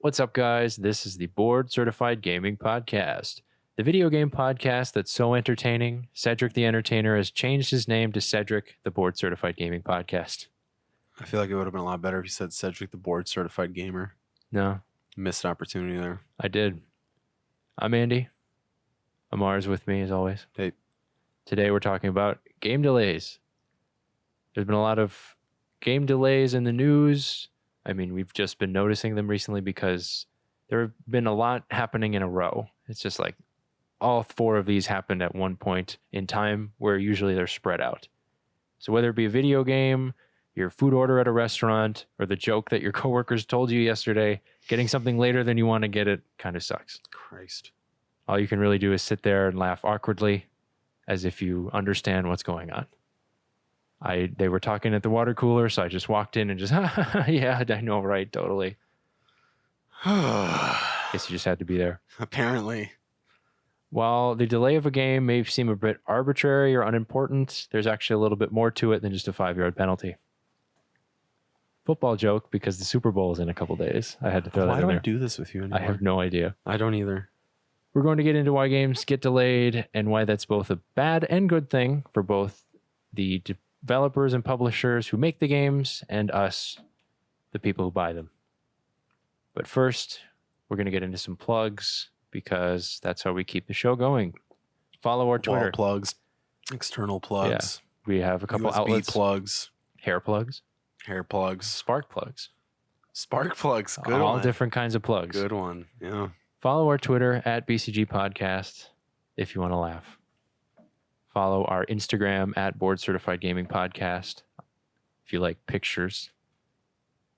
What's up, guys? This is the Board Certified Gaming Podcast, the video game podcast that's so entertaining. Cedric the Entertainer has changed his name to Cedric, the Board Certified Gaming Podcast. I feel like it would have been a lot better if you said Cedric, the Board Certified Gamer. No. Missed an opportunity there. I did. I'm Andy. Amar is with me, as always. Hey. Today we're talking about game delays. There's been a lot of game delays in the news. I mean, we've just been noticing them recently because there have been a lot happening in a row. It's just like all four of these happened at one point in time where usually they're spread out. So whether it be a video game, your food order at a restaurant, or the joke that your coworkers told you yesterday, getting something later than you want to get it kind of sucks. Christ. All you can really do is sit there and laugh awkwardly as if you understand what's going on. They were talking at the water cooler, so I just walked in and just, yeah, I know, right? Totally. Guess you just had to be there. Apparently. While the delay of a game may seem a bit arbitrary or unimportant, there's actually a little bit more to it than just a 5-yard penalty. Football joke, because the Super Bowl is in a couple days. I had to throw that in there. Why do I do this with you anymore? I have no idea. I don't either. We're going to get into why games get delayed and why that's both a bad and good thing for both the developers and publishers who make the games and us, the people who buy them. But first, we're going to get into some plugs because that's how we keep the show going. Follow our Twitter. Wall plugs, external plugs. Yeah, we have a couple USB outlets. plugs, Hair plugs. hair plugs, Spark plugs. spark plugs. Good All one. different kinds of plugs. Good one. Yeah. Follow our Twitter at BCG Podcast if you want to laugh. Follow our Instagram at Board Certified Gaming Podcast if you like pictures.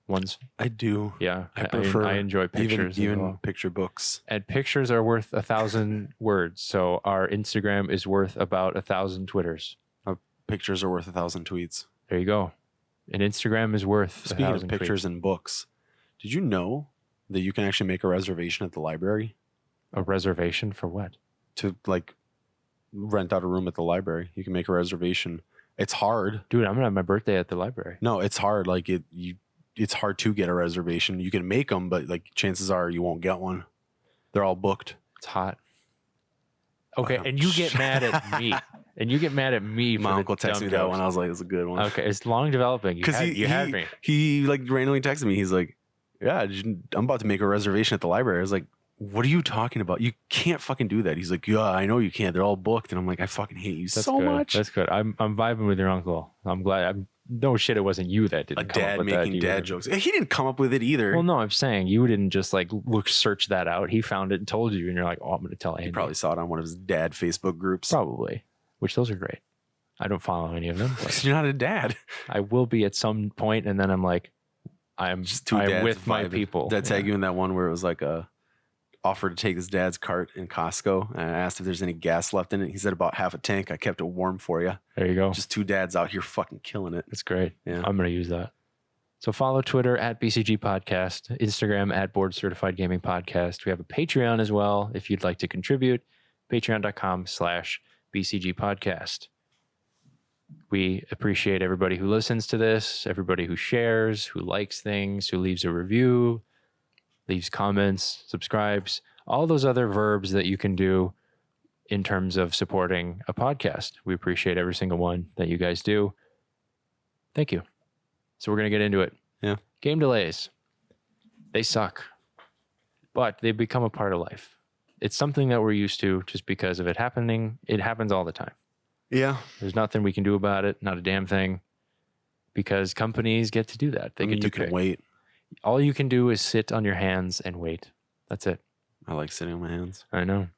One's I do. yeah. I prefer. I enjoy pictures. Even as well. picture books. And pictures are worth 1,000 words. So our Instagram is worth about 1,000 Twitters. Pictures are worth 1,000 tweets. There you go. And Instagram is worth Speaking of 1,000 pictures tweets. and books, did you know that you can actually make a reservation at the library A reservation for what? to like rent out a room at the library? You can make a reservation. It's hard. Dude, I'm gonna have my birthday at the library. No, it's hard. Like it's hard to get a reservation. You can make them, but like chances are you won't get one. They're all booked. It's hot. Okay, and you get mad at me. And you get mad at me for My the uncle texted dumb me that jokes. one. I was like, it's a good one. Okay, it's long developing. You had me. He like randomly texted me. He's like, yeah, I'm about to make a reservation at the library. I was like, what are you talking about? You can't fucking do that. He's like, yeah, I know you can't. They're all booked. And I'm like, I fucking hate you so good. much. That's good. I'm vibing with your uncle. I'm glad. No shit, it wasn't you that didn't A come up dad with that. making dad jokes. He didn't come up with it either. Well, no, I'm saying you didn't just like search that out. He found it and told you, and you're like, oh, I'm going to tell Andy. He probably saw it on one of his dad Facebook groups. Probably, which those are great. I don't follow any of them. But You're not a dad. I will be at some point, and then I'm like, I'm Just two I'm dads with my vibing. people. Did I tag you in that one where it was like a offer to take his dad's cart in Costco? And I asked if there's any gas left in it. He said about half a tank. I kept it warm for you. There you go. Just two dads out here fucking killing it. That's great. Yeah. I'm going to use that. So follow Twitter at BCG Podcast, Instagram at Board Certified Gaming Podcast. We have a Patreon as well if you'd like to contribute. Patreon.com/BCG Podcast. We appreciate everybody who listens to this, everybody who shares, who likes things, who leaves a review, leaves comments, subscribes, all those other verbs that you can do in terms of supporting a podcast. We appreciate every single one that you guys do. Thank you. So we're going to get into it. Yeah. Game delays. They suck, but they become a part of life. It's something that we're used to just because of it happening. It happens all the time. Yeah. There's nothing we can do about it. Not a damn thing. Because companies get to do that. They get to you can pick. wait. All you can do is sit on your hands and wait. That's it. I like sitting on my hands. I know.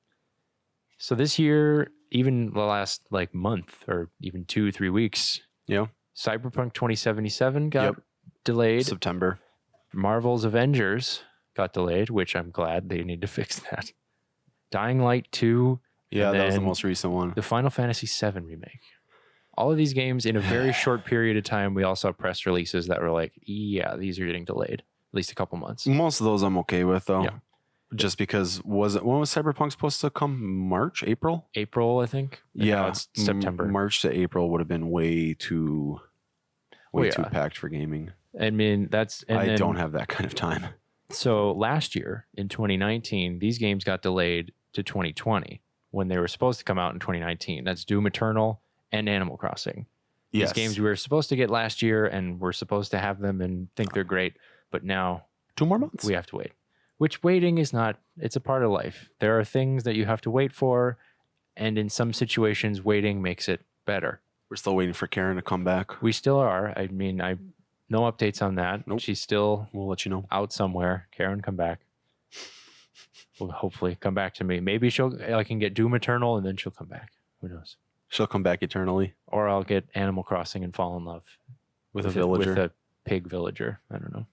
So this year, even the last like month or even 2-3 weeks, Yeah. Cyberpunk 2077 got Yep. delayed. September. Marvel's Avengers got delayed, which I'm glad they need to fix that. Dying Light 2. Yeah, and that was the then most recent one. The Final Fantasy VII remake. All of these games in a very short period of time, we all saw press releases that were like, yeah, these are getting delayed. At least a couple months. Most of those I'm okay with though. Yeah. Just because when was Cyberpunk supposed to come? March, April? April, I think. And Yeah, now it's September. March to April would have been way too packed for gaming. I mean, that's... And I then don't have that kind of time. So last year in 2019, these games got delayed to 2020 when they were supposed to come out in 2019. That's Doom Eternal and Animal Crossing. Yes. These games we were supposed to get last year, and we're supposed to have them and think they're great, but now 2 more months. we have to wait. Which waiting is not, it's a part of life. There are things that you have to wait for, and in some situations, waiting makes it better. We're still waiting for Karen to come back. We still are. I mean, no updates on that. Nope. She's still We'll let you know. out somewhere. Karen, come back. Will hopefully come back to me. Maybe I can get Doom Eternal and then she'll come back. Who knows? She'll come back eternally Or I'll get Animal Crossing and fall in love with a villager. with a pig villager. I don't know.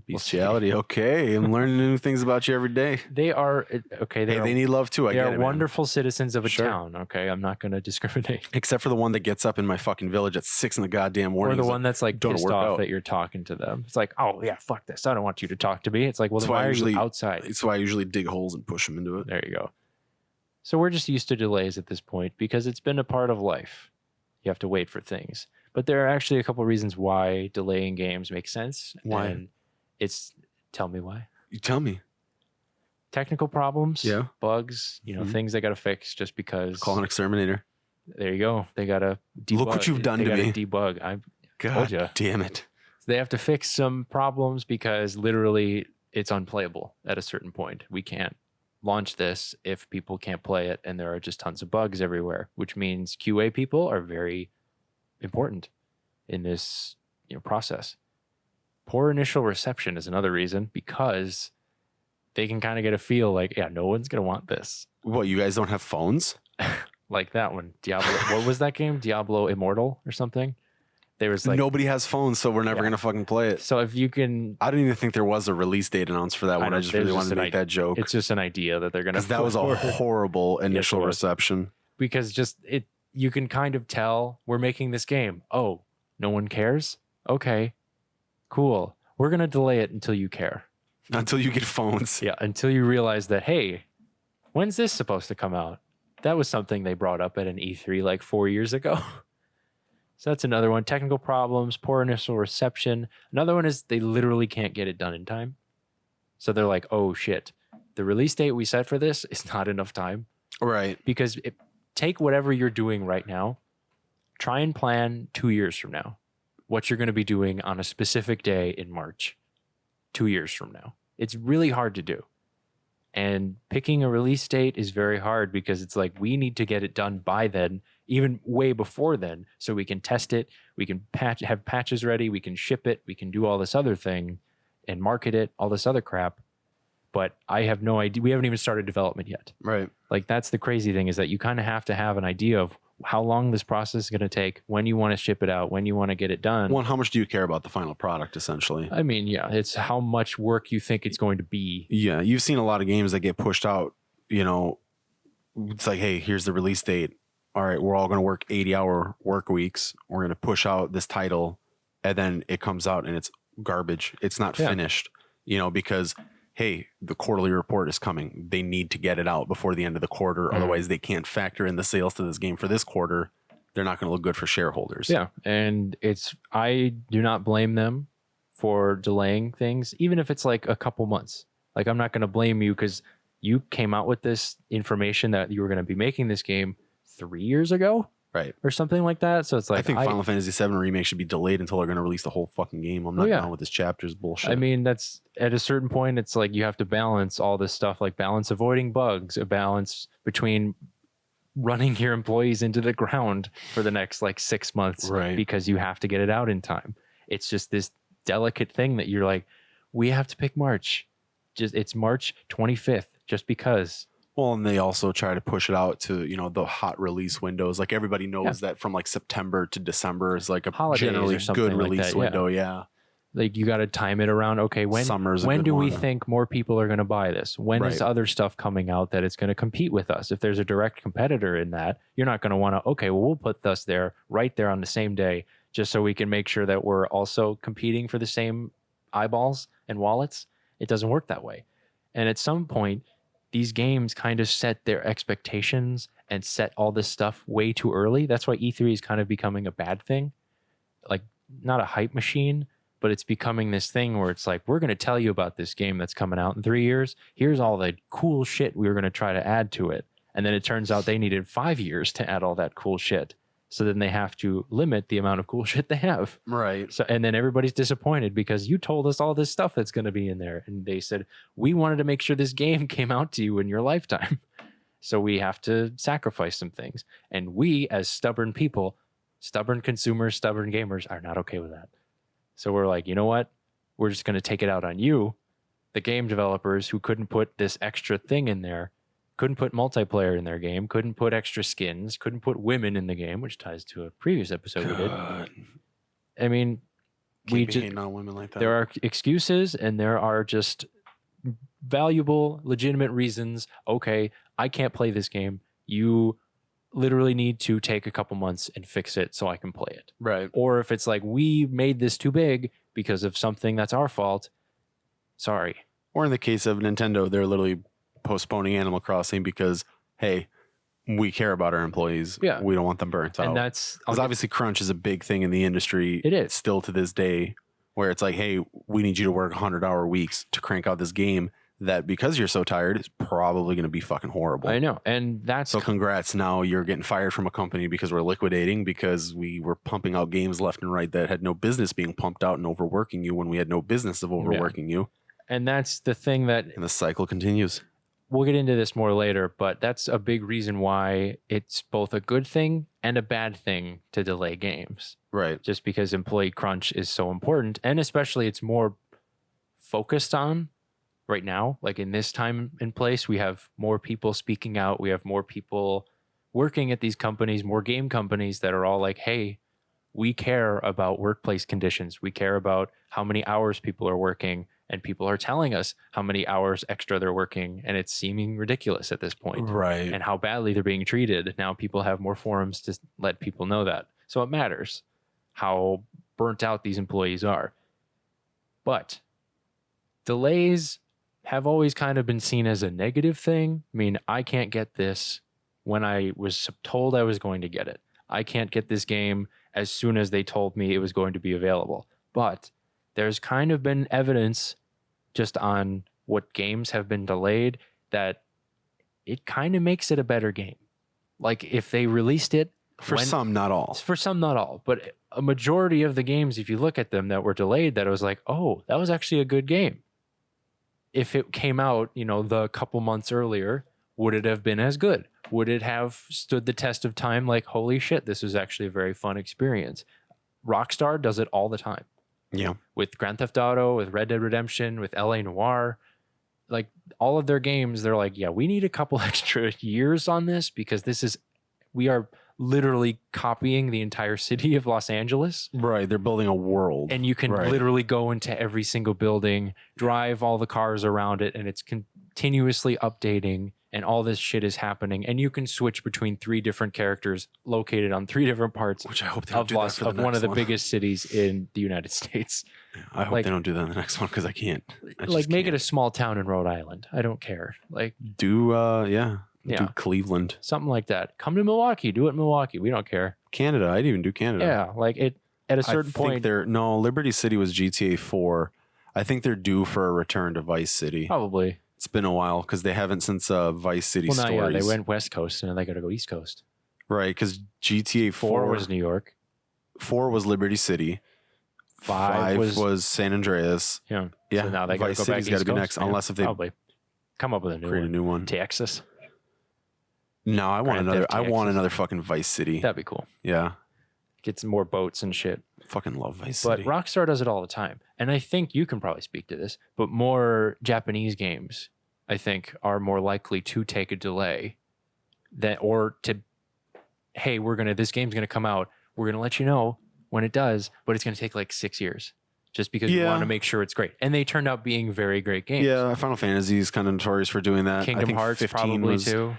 Bestiality. Okay, I'm learning new things about you every day. They are okay. They need love too. I They get are it, man. wonderful citizens of a Sure. town. Okay, I'm not going to discriminate. Except for the one that gets up in my fucking village at 6 in the goddamn morning. Or the one that's like "Don't pissed work off out." that you're talking to them. It's like, oh yeah, fuck this. I don't want you to talk to me. It's like, well, That's then why I why are usually- you outside? That's why I usually dig holes and push them into it. There you go. So we're just used to delays at this point because it's been a part of life. You have to wait for things. But there are actually a couple reasons why delaying games makes sense. Why? And tell me why. You tell me. Technical problems, Yeah. bugs, Mhm. things they got to fix just because. Call an exterminator. There you go. They got to debug. Look what you've done they to gotta me. Debug. I God ya. damn it. They have to fix some problems because literally it's unplayable at a certain point. We can't launch this if people can't play it, and there are just tons of bugs everywhere, which means QA people are very important in this process. Poor initial reception is another reason because they can kind of get a feel like, yeah, no one's gonna want this. What, you guys don't have phones? Like that one, Diablo. What was that game? Diablo Immortal or something? There was like Nobody has phones, so we're never Yeah. going to fucking play it. So if you can, I didn't even think there was a release date announced for that one. know, I just there's really just wanted to an make that joke. it's just an idea that they're gonna. Because that was a forward. horrible initial was. reception. Because you can kind of tell we're making this game. Oh, no one cares? Okay, cool. We're going to delay it until you care. Until you get phones. Yeah, until you realize that, hey, when's this supposed to come out? That was something they brought up at an E3 like 4 years ago. So that's another one. Technical problems, poor initial reception. Another one is they literally can't get it done in time. So they're like, oh shit, the release date we set for this is not enough time. Right. Because take whatever you're doing right now, try and plan 2 years from now what you're going to be doing on a specific day in March 2 years from now. It's really hard to do. And picking a release date is very hard because it's like we need to get it done by then, even way before then, so we can test it, we can have patches ready, we can ship it, we can do all this other thing and market it, all this other crap. But I have no idea. We haven't even started development yet. Right. Like that's the crazy thing is that you kind of have to have an idea of how long this process is going to take, when you want to ship it out, when you want to get it done. One, how much do you care about the final product, essentially? I mean, yeah, it's how much work you think it's going to be. Yeah, you've seen a lot of games that get pushed out. It's like, hey, here's the release date. All right, we're all going to work 80-hour work weeks. We're going to push out this title, and then it comes out and it's garbage. It's not finished, because, hey, the quarterly report is coming. They need to get it out before the end of the quarter. Otherwise, they can't factor in the sales to this game for this quarter. They're not going to look good for shareholders. Yeah, and I do not blame them for delaying things, even if it's like a couple months. Like, I'm not going to blame you because you came out with this information that you were going to be making this game 3 years ago. Right. Or something like that. So it's like, I think Final Fantasy VII Remake should be delayed until they're going to release the whole fucking game. I'm not down with this chapter's bullshit. I mean, that's at a certain point, it's like you have to balance all this stuff, like balance avoiding bugs, a balance between running your employees into the ground for the next like 6 months, Right. Because you have to get it out in time. It's just this delicate thing that you're like, we have to pick March. It's March 25th, just because. Well, and they also try to push it out to, the hot release windows. Like everybody knows that from like September to December is like a Holidays generally or something good like release that, window. Yeah. Like you got to time it around. Okay, when Summer's a when good do we one. think more people are going to buy this? When is Right. other stuff coming out that it's going to compete with us? If there's a direct competitor in that, you're not going to want to. Okay, well we'll put us there right there on the same day, just so we can make sure that we're also competing for the same eyeballs and wallets. It doesn't work that way. And at some point, these games kind of set their expectations and set all this stuff way too early. That's why E3 is kind of becoming a bad thing. Like, not a hype machine, but it's becoming this thing where it's like, we're going to tell you about this game that's coming out in 3 years. Here's all the cool shit we were going to try to add to it. And then it turns out they needed 5 years to add all that cool shit. So then they have to limit the amount of cool shit they have. Right. So, and then everybody's disappointed because you told us all this stuff that's going to be in there. And they said, we wanted to make sure this game came out to you in your lifetime. So we have to sacrifice some things. And we, as stubborn people, stubborn consumers, stubborn gamers, are not okay with that. So we're like, you know what? We're just going to take it out on you, the game developers who couldn't put this extra thing in there, couldn't put multiplayer in their game, couldn't put extra skins, couldn't put women in the game, which ties to a previous episode we did. I mean, we just hating on women like that. There are excuses and there are just valuable, legitimate reasons. Okay, I can't play this game. You literally need to take a couple months and fix it so I can play it. Right. Or if it's like, we made this too big because of something that's our fault, sorry. Or in the case of Nintendo, they're literally postponing Animal Crossing because, hey, we care about our employees. Yeah. We don't want them burnt out. And that's because obviously crunch is a big thing in the industry. It is still to this day, where it's like, hey, we need you to work 100-hour weeks to crank out this game that, because you're so tired, is probably going to be fucking horrible. I know. And that's so congrats. Now you're getting fired from a company because we're liquidating, because we were pumping out games left and right that had no business being pumped out and overworking you when we had no business of overworking you. And that's the thing that, and the cycle continues. We'll get into this more later, but that's a big reason why it's both a good thing and a bad thing to delay games. Right. Just because employee crunch is so important, and especially it's more focused on right now. Like in this time and place, we have more people speaking out. We have more people working at these companies, more game companies that are all like, hey, we care about workplace conditions. We care about how many hours people are working. And people are telling us how many hours extra they're working, and it's seeming ridiculous at this point. Right. And how badly they're being treated. Now people have more forums to let people know that. So it matters how burnt out these employees are. But delays have always kind of been seen as a negative thing. I mean, I can't get this when I was told I was going to get it. I can't get this game as soon as they told me it was going to be available. But there's kind of been evidence just on what games have been delayed that it kind of makes it a better game. Like if they released it for some, not all. For some, not all. But a majority of the games, if you look at them that were delayed, that it was like, oh, that was actually a good game. If it came out, you know, the couple months earlier, would it have been as good? Would it have stood the test of time? Like, holy shit, this was actually a very fun experience. Rockstar does it all the time. Yeah. With Grand Theft Auto, with Red Dead Redemption, with LA Noire, like all of their games, they're like, yeah, we need a couple extra years on this because we are literally copying the entire city of Los Angeles. Right. They're building a world. And you can literally go into every single building, drive all the cars around it, and it's continuously updating. And all this shit is happening, and you can switch between 3 different characters located on 3 different parts which I hope they don't do that for of one of the biggest cities in the United States. I hope they don't do that in the next one because I can't. Like make it a small town in Rhode Island. I don't care. Like do do Cleveland, something like that. Come to Milwaukee. Do it in Milwaukee. We don't care. Canada. I'd even do Canada. Yeah, like it at a certain point. Liberty City was GTA 4. I think they're due for a return to Vice City. Probably. It's been a while because they haven't since Vice City Stories. Yeah, they went West Coast and then they got to go East Coast. Right, because GTA 4 was New York. 4 was Liberty City. 5 was San Andreas. Yeah. Yeah. So now they Vice City's got to be next, unless if they probably come up with create a new one. Texas. No, I want another fucking Vice City. That'd be cool. Yeah. Get some more boats and shit. Fucking love Vice City. But Rockstar does it all the time. And I think you can probably speak to this, but more Japanese games, I think, are more likely to take a delay hey, this game's going to come out. We're going to let you know when it does, but it's going to take like 6 years just because we want to make sure it's great. And they turned out being very great games. Yeah. Final Fantasy is kind of notorious for doing that. Kingdom Hearts probably too.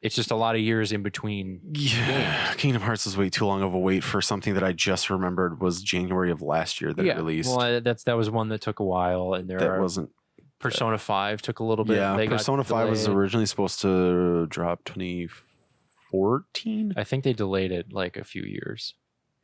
It's just a lot of years in between. Yeah, games. Kingdom Hearts was way too long of a wait for something that I just remembered was January of last year that it released. Well, that was one that took a while, and wasn't. Persona 5 took a little bit. Yeah, Persona 5 was originally supposed to drop 2014. I think they delayed it like a few years.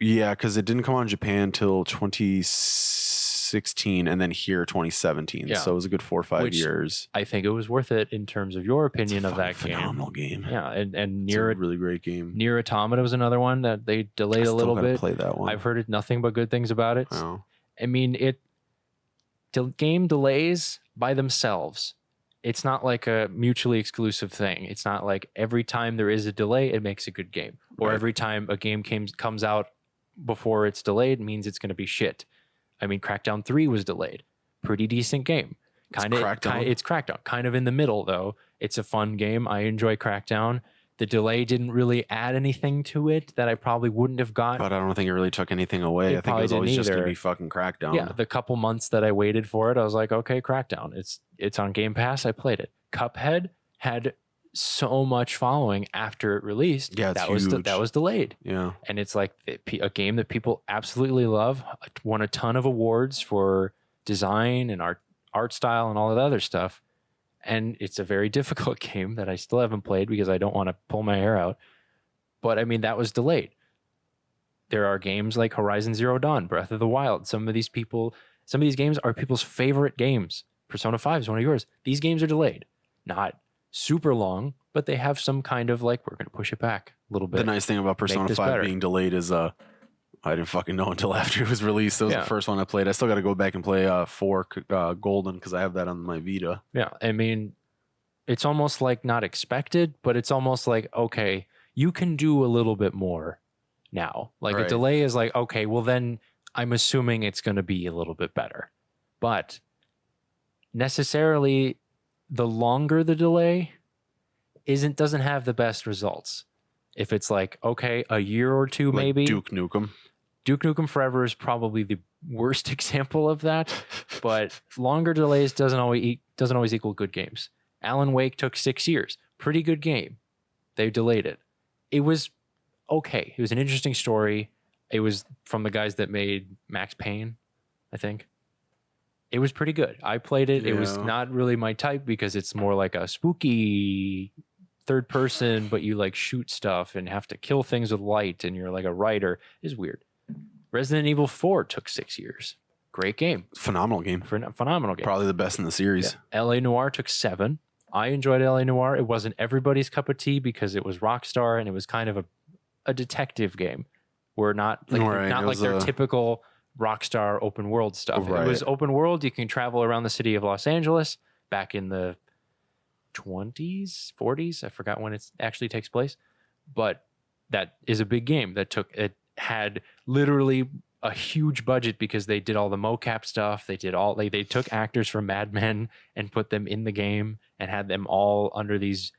Yeah, because it didn't come out in Japan till 2016, and then here 2017. Yeah. So it was a good 4 or 5 Which years. I think it was worth it in terms of your It's a opinion of fucking that game. phenomenal game. Yeah, and It's a really great game. Near Automata was another one that they delayed I a little gotta bit. play that one. I've heard nothing but good things about it. Oh. I mean, game delays by themselves. It's not like a mutually exclusive thing. It's not like every time there is a delay, it makes a good game, or Right. every time a game comes out before it's delayed means it's going to be shit. I mean, Crackdown 3 was delayed. Pretty decent game. It's Crackdown. Kind of in the middle though. It's a fun game. I enjoy Crackdown. The delay didn't really add anything to it that I probably wouldn't have got. But I don't think it really took anything away. I think it was always just going to be fucking Crackdown. Yeah, the couple months that I waited for it, I was like, okay, Crackdown. It's on Game Pass. I played it. Cuphead had so much following after it released. Yeah, that was delayed. Yeah. And it's like a game that people absolutely love. Won a ton of awards for design and art style and all of that other stuff. And it's a very difficult game that I still haven't played because I don't want to pull my hair out. But I mean, that was delayed. There are games like Horizon Zero Dawn, Breath of the Wild. Some of these games are people's favorite games. Persona 5 is one of yours. These games are delayed. Not super long, but they have some kind of like, we're going to push it back a little bit. The nice thing about Persona 5 being delayed is I didn't fucking know until after it was released. That was the first one I played. I still got to go back and play 4 Golden because I have that on my Vita. Yeah, I mean, it's almost like not expected, but it's almost like, okay, you can do a little bit more now. Like a delay is like, okay, well then I'm assuming it's going to be a little bit better. But necessarily the longer the delay doesn't have the best results. If it's like, okay, a year or two, like maybe. Duke Nukem Forever is probably the worst example of that, but longer delays doesn't always equal good games. Alan Wake took 6 years. Pretty good game. They delayed it. It was okay. It was an interesting story. It was from the guys that made Max Payne, I think. It was pretty good. I played it. Yeah. It was not really my type because it's more like a spooky third person, but you like shoot stuff and have to kill things with light and you're like a writer. It's weird. Resident Evil 4 took 6 years. Great game. Phenomenal game. Phenomenal game. Probably the best in the series. Yeah. LA Noire took 7. I enjoyed LA Noire. It wasn't everybody's cup of tea because it was Rockstar and it was kind of a detective game. We're not like their typical Rockstar open world stuff. Right. It was open world. You can travel around the city of Los Angeles back in the 20s, 40s. I forgot when it actually takes place. But that is a big game it had literally a huge budget because they did all the mocap stuff. They took actors from Mad Men and put them in the game and had them all under these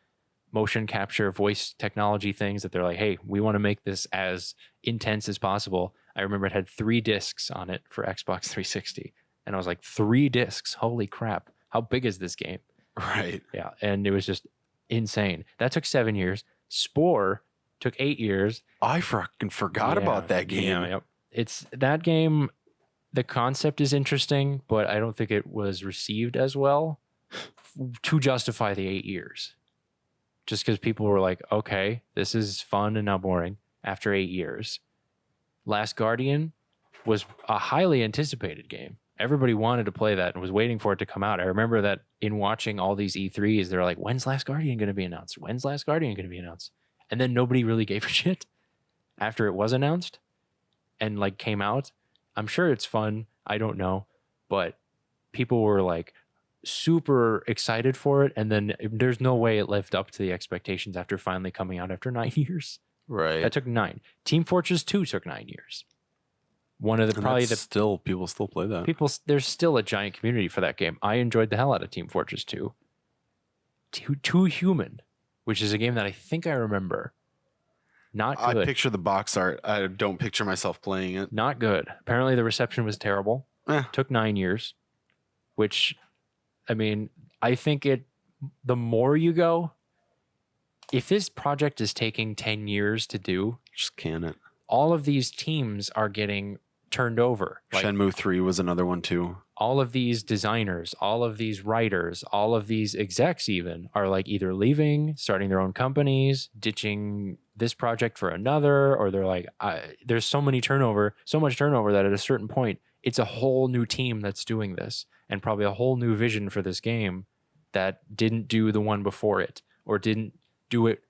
motion capture voice technology things that they're like, hey, we want to make this as intense as possible. I remember it had 3 discs on it for Xbox 360. And I was like, 3 discs? Holy crap. How big is this game? Right. Yeah. And it was just insane. That took 7 years. Spore took 8 years. I fucking forgot about that game. Yeah, yep. It's that game. The concept is interesting, but I don't think it was received as well to justify the 8 years. Just because people were like, okay, this is fun and now boring after 8 years. Last Guardian was a highly anticipated game. Everybody wanted to play that and was waiting for it to come out. I remember that in watching all these E3s, they're like, when's Last Guardian going to be announced? When's Last Guardian going to be announced? And then nobody really gave a shit after it was announced and like came out. I'm sure it's fun. I don't know. But people were like super excited for it. And then there's no way it lived up to the expectations after finally coming out after 9 years. Right. That took 9. Team Fortress 2 took 9 years. People still play that. There's still a giant community for that game. I enjoyed the hell out of Team Fortress 2. Too Human, which is a game that I think I remember. Not good. I picture the box art. I don't picture myself playing it. Not good. Apparently the reception was terrible. Took 9 years, which, I mean, I think the more you go, if this project is taking 10 years to do, just can it. All of these teams are getting turned over. Shenmue 3 was another one too. all of these designers, all of these writers, all of these execs even are like either leaving, starting their own companies, ditching this project for another, or they're like, there's so much turnover that at a certain point, it's a whole new team that's doing this and probably a whole new vision for this game that didn't do the one before it or didn't do it.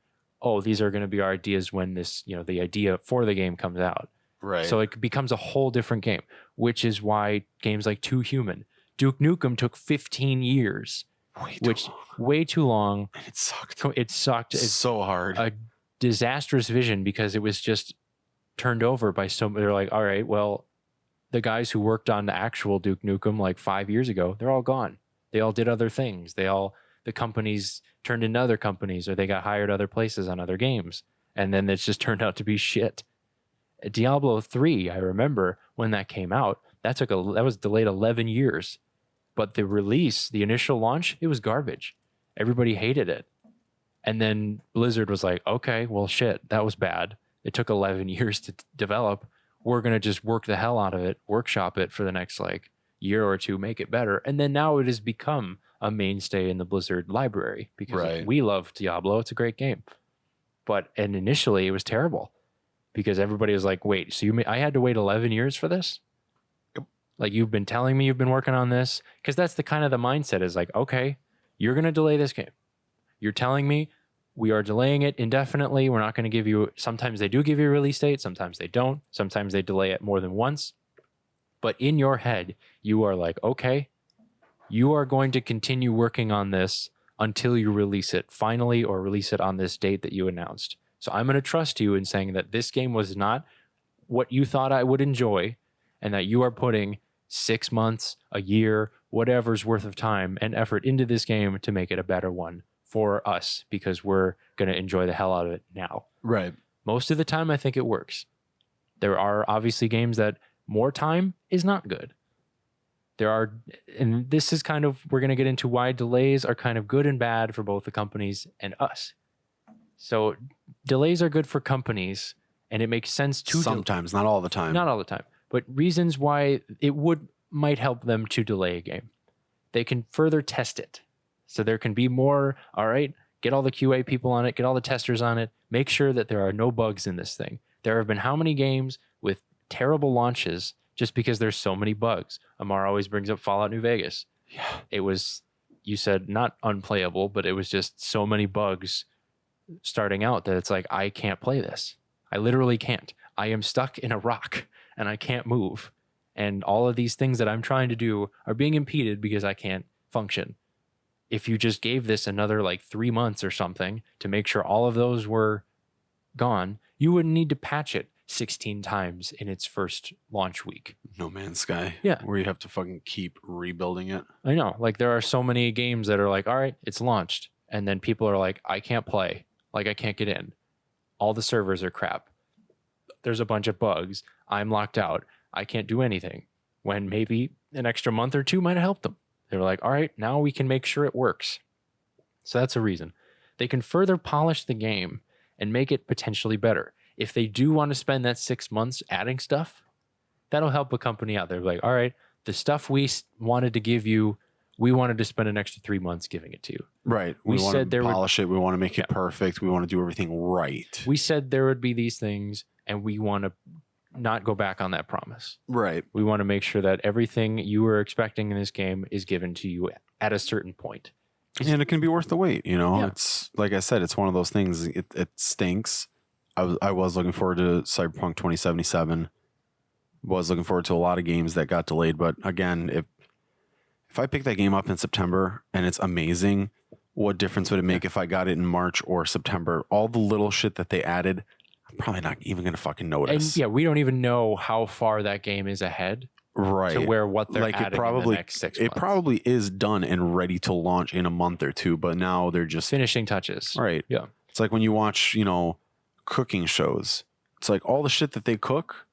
Oh, these are going to be our ideas when this, the idea for the game comes out. Right. So it becomes a whole different game, which is why games like Too Human, Duke Nukem took 15 years, way too long. It sucked. It sucked. It's so hard. A disastrous vision because it was just turned over by they're like, all right, well, the guys who worked on the actual Duke Nukem like 5 years ago, they're all gone. They all did other things. The companies turned into other companies or they got hired other places on other games. And then it's just turned out to be shit. Diablo 3, I remember when that came out, that was delayed 11 years. But the release, the initial launch, it was garbage. Everybody hated it. And then Blizzard was like, okay, well, shit, that was bad. It took 11 years to develop. We're going to just work the hell out of it, workshop it for the next year or two, make it better. And then now it has become a mainstay in the Blizzard library because we love Diablo. It's a great game. And initially it was terrible because everybody was like, wait, so I had to wait 11 years for this? Yep. Like, you've been telling me you've been working on this? Because that's the kind of the mindset is like, okay, you're going to delay this game. You're telling me we are delaying it indefinitely. We're not going to give you, sometimes they do give you a release date. Sometimes they don't. Sometimes they delay it more than once. But in your head, you are like, okay, you are going to continue working on this until you release it finally or release it on this date that you announced. So I'm going to trust you in saying that this game was not what you thought I would enjoy and that you are putting 6 months, a year, whatever's worth of time and effort into this game to make it a better one for us because we're going to enjoy the hell out of it now. Right. Most of the time, I think it works. There are obviously games that more time is not good. And this is we're going to get into why delays are kind of good and bad for both the companies and us. So delays are good for companies and it makes sense to sometimes, not all the time. Not all the time, but reasons why it might help them to delay a game. They can further test it. So there can be more, all right, get all the QA people on it, get all the testers on it, make sure that there are no bugs in this thing. There have been how many games with terrible launches just because there's so many bugs? Amar always brings up Fallout New Vegas. Yeah. It was, you said not unplayable, but it was just so many bugs starting out that it's like, I can't play this. I literally can't. I am stuck in a rock and I can't move. And all of these things that I'm trying to do are being impeded because I can't function. If you just gave this another 3 months or something to make sure all of those were gone, you wouldn't need to patch it 16 times in its first launch week. No Man's Sky. Yeah. Where you have to fucking keep rebuilding it. I know. There are so many games that are like, all right, it's launched. And then people are like, I can't play. I can't get in. All the servers are crap. There's a bunch of bugs. I'm locked out. I can't do anything. When maybe an extra month or two might have helped them. They're like, all right, now we can make sure it works. So that's a reason. They can further polish the game and make it potentially better. If they do want to spend that 6 months adding stuff, that'll help a company out. They're like, all right, the stuff we wanted to give you, we wanted to spend an extra 3 months giving it to you. Right. We want to polish it. We want to make it perfect. We want to do everything right. We said there would be these things, and we want to not go back on that promise. Right. We want to make sure that everything you were expecting in this game is given to you at a certain point. And it can be worth the wait, Yeah. It's like I said, it's one of those things. It stinks. I was looking forward to Cyberpunk 2077. Was looking forward to a lot of games that got delayed, but again, if I pick that game up in September and it's amazing, what difference would it make if I got it in March or September? All the little shit that they added, I'm probably not even going to fucking notice. And yeah, we don't even know how far that game is ahead. Right. To where what they're adding in the next 6 months. It probably is done and ready to launch in a month or two, but now they're just finishing touches. Right. Yeah. It's like when you watch, cooking shows. It's like all the shit that they cook,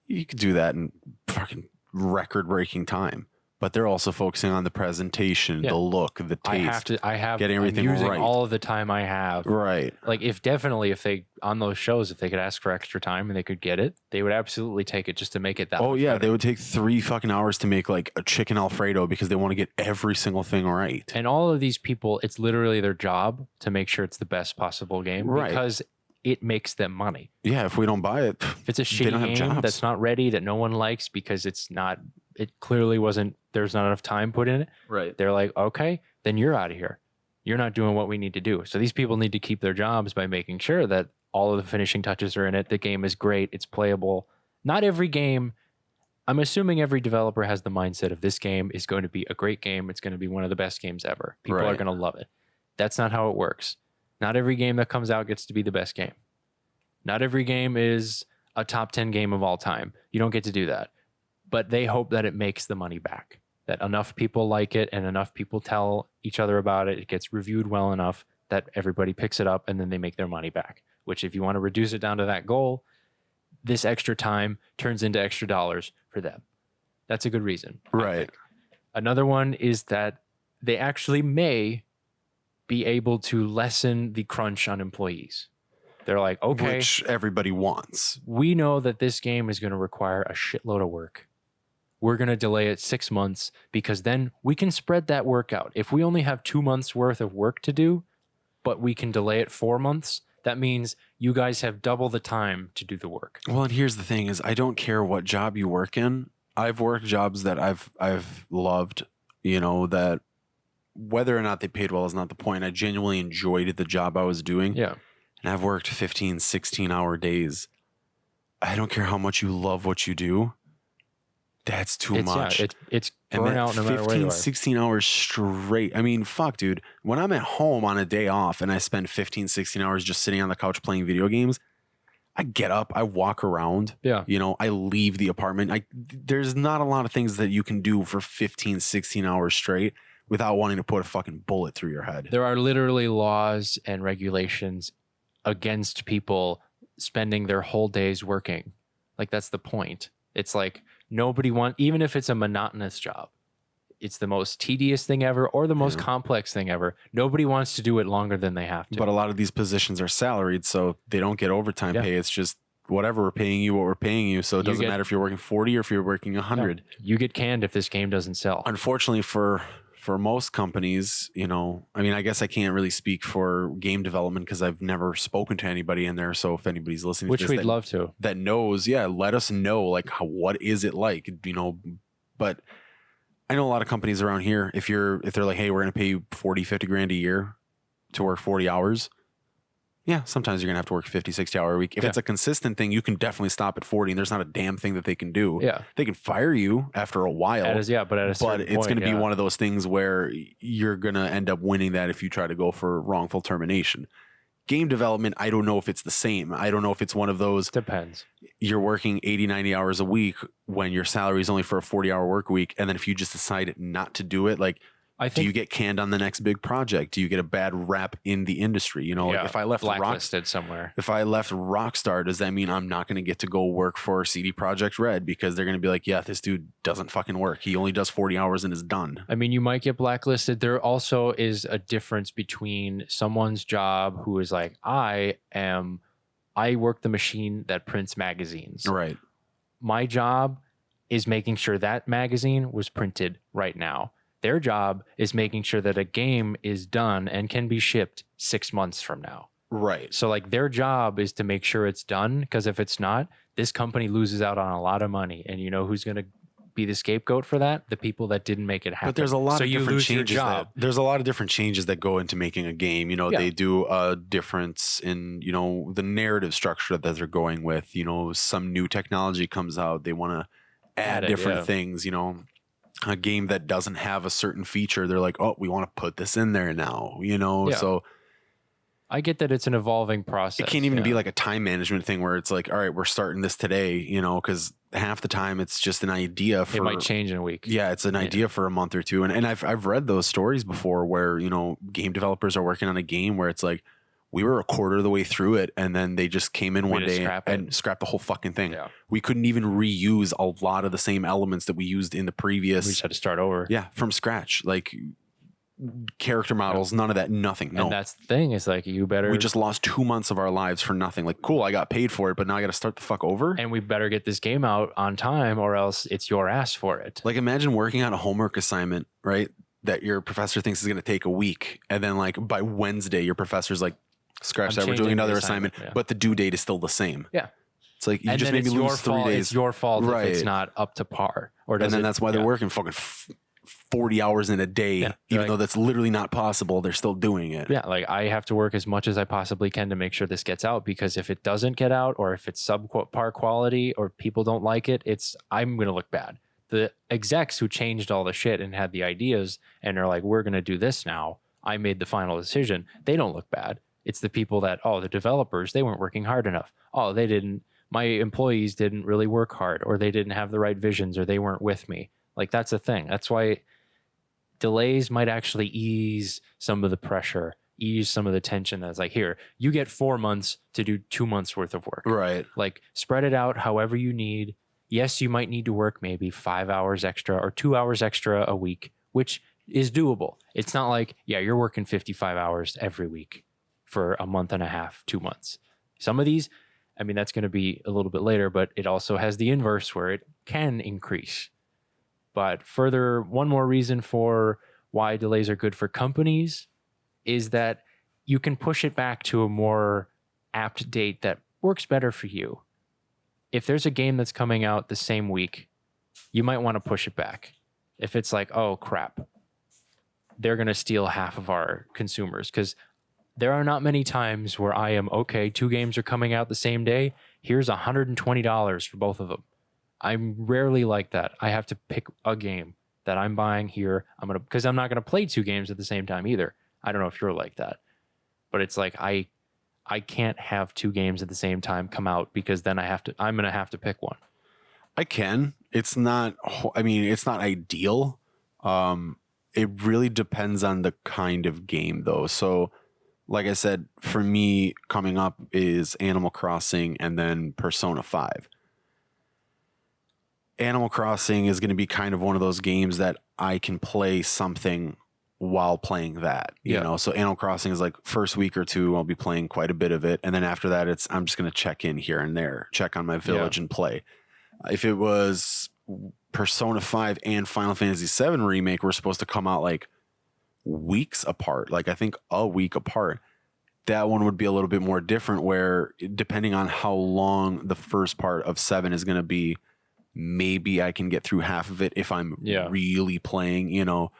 you could do that in fucking record-breaking time. but they're also focusing on the presentation, the look, the taste. Getting everything I'm using right. all of the time I have. Right. Like if they on those shows, if they could ask for extra time and they could get it, they would absolutely take it just to make it that. Oh yeah, better. they would take 3 fucking hours to make like a chicken Alfredo because they want to get every single thing right. And all of these people, it's literally their job to make sure it's the best possible game, right, because it makes them money. Yeah, if we don't buy it, if it's a shitty game that's not ready, that no one likes because it clearly wasn't, there's not enough time put in it. Right. They're like, okay, then you're out of here. You're not doing what we need to do. So these people need to keep their jobs by making sure that all of the finishing touches are in it. The game is great. It's playable. Not every game. I'm assuming every developer has the mindset of this game is going to be a great game. It's going to be one of the best games ever. People are going to love it. That's not how it works. Not every game that comes out gets to be the best game. Not every game is a top 10 game of all time. You don't get to do that. But they hope that it makes the money back, that enough people like it and enough people tell each other about it. It gets reviewed well enough that everybody picks it up and then they make their money back, which if you want to reduce it down to that goal, this extra time turns into extra dollars for them. That's a good reason. Right. Another one is that they actually may be able to lessen the crunch on employees. They're like, okay, which everybody wants. We know that this game is going to require a shitload of work. We're going to delay it 6 months because then we can spread that work out. If we only have 2 months worth of work to do, but we can delay it 4 months, that means you guys have double the time to do the work. Well, and here's the thing is I don't care what job you work in. I've worked jobs that I've loved, that whether or not they paid well is not the point. I genuinely enjoyed the job I was doing. Yeah. And I've worked 15, 16-hour days. I don't care how much you love what you do. That's too much. Yeah, it's burnout no matter where you are. 16 hours straight. I mean, fuck, dude. When I'm at home on a day off and I spend 15, 16 hours just sitting on the couch playing video games, I get up, I walk around. Yeah. I leave the apartment. There's not a lot of things that you can do for 15, 16 hours straight without wanting to put a fucking bullet through your head. There are literally laws and regulations against people spending their whole days working. Like, that's the point. It's like nobody wants, even if it's a monotonous job, it's the most tedious thing ever or the most complex thing ever. Nobody wants to do it longer than they have to. But a lot of these positions are salaried, so they don't get overtime pay. It's just whatever we're paying you, what we're paying you. So it doesn't matter if you're working 40 or if you're working 100. You get canned if this game doesn't sell. Unfortunately for most companies, I mean, I guess I can't really speak for game development because I've never spoken to anybody in there. So if anybody's listening Which to this we'd love to. That knows, let us know, like, what is it like, but I know a lot of companies around here, if they're like, hey, we're going to pay you 40, 50 grand a year to work 40 hours. Yeah, sometimes you're going to have to work 50, 60 hour a week. If it's a consistent thing, you can definitely stop at 40 and there's not a damn thing that they can do. Yeah. They can fire you after a while. But at a certain point, it's going to be one of those things where you're going to end up winning that if you try to go for wrongful termination. Game development, I don't know if it's the same. I don't know if it's one of those. Depends. You're working 80, 90 hours a week when your salary is only for a 40-hour work week. And then if you just decide not to do it, like, do you get canned on the next big project? Do you get a bad rap in the industry? Like if I left blacklisted somewhere, if I left Rockstar, does that mean I'm not going to get to go work for CD Projekt Red because they're going to be like, yeah, this dude doesn't fucking work. He only does 40 hours and is done. I mean, you might get blacklisted. There also is a difference between someone's job who is like, I work the machine that prints magazines. Right. My job is making sure that magazine was printed right now. Their job is making sure that a game is done and can be shipped 6 months from now. Right. So like their job is to make sure it's done, because if it's not, this company loses out on a lot of money. And you know who's going to be the scapegoat for that? The people that didn't make it happen. But there's a lot of different changes. There's a lot of different changes that go into making a game. They do a difference in, the narrative structure that they're going with. Some new technology comes out. They want to add different things, a game that doesn't have a certain feature, they're like, oh, we want to put this in there now, so I get that it's an evolving process. It can't even be like a time management thing where it's like, all right, we're starting this today, because half the time it's just an idea for, it might change in a week. Yeah, it's an idea for a month or two. And I've read those stories before where, game developers are working on a game where it's like, we were a quarter of the way through it, and then they just came in one just day scrap it. and scrapped the whole fucking thing. Yeah. We couldn't even reuse a lot of the same elements that we used in the previous. We just had to start over. Yeah, from scratch. Like character models, none of that, nothing. No. And that's the thing, is like, you better. We just lost 2 months of our lives for nothing. Like, cool, I got paid for it, but now I got to start the fuck over. And we better get this game out on time, or else it's your ass for it. Like, imagine working on a homework assignment, right? That your professor thinks is going to take a week. And then, like, by Wednesday, your professor's like, scratch that, we're doing another assignment, but the due date is still the same. Yeah. It's like, you and just maybe lose 3 days. It's your fault right. if it's not up to par. Or does and then that's why they're working fucking 40 hours in a day, even though that's literally not possible. They're still doing it. Yeah, like, I have to work as much as I possibly can to make sure this gets out, because if it doesn't get out, or if it's subpar quality, or people don't like it, I'm going to look bad. The execs who changed all the shit and had the ideas and are like, we're going to do this now, I made the final decision, they don't look bad. It's the people that, the developers, they weren't working hard enough. My employees didn't really work hard, or they didn't have the right visions, or they weren't with me. Like, that's the thing. That's why delays might actually ease some of the pressure, ease some of the tension. That's like, here, you get 4 months to do 2 months worth of work. Right. Like, spread it out however you need. Yes, you might need to work maybe 5 hours extra or 2 hours extra a week, which is doable. It's not like, you're working 55 hours every week for a month and a half, 2 months. Some of these, I mean, that's going to be a little bit later, but it also has the inverse where it can increase. But further, one more reason for why delays are good for companies is that you can push it back to a more apt date that works better for you. If there's a game that's coming out the same week, you might want to push it back. If it's like, oh crap, they're going to steal half of our consumers, because there are not many times where I am, okay, 2 games are coming out the same day, here's $120 for both of them. I'm rarely like that. I have to pick a game that I'm buying here. Because I'm not going to play 2 games at the same time either. I don't know if you're like that, but it's like, I can't have 2 games at the same time come out, because then I'm going to have to pick one. I can. It's not ideal. It really depends on the kind of game though. So like I said, for me, coming up is Animal Crossing and then Persona 5. Animal Crossing is going to be kind of one of those games that I can play something while playing that, you know? So Animal Crossing is like first week or 2, I'll be playing quite a bit of it. And then after that, I'm just going to check in here and there, check on my village and play. If it was Persona 5 and Final Fantasy 7 Remake were supposed to come out like weeks apart, like I think a week apart, that one would be a little bit more different, where depending on how long the first part of 7 is going to be, maybe I can get through half of it if I'm really playing, you know.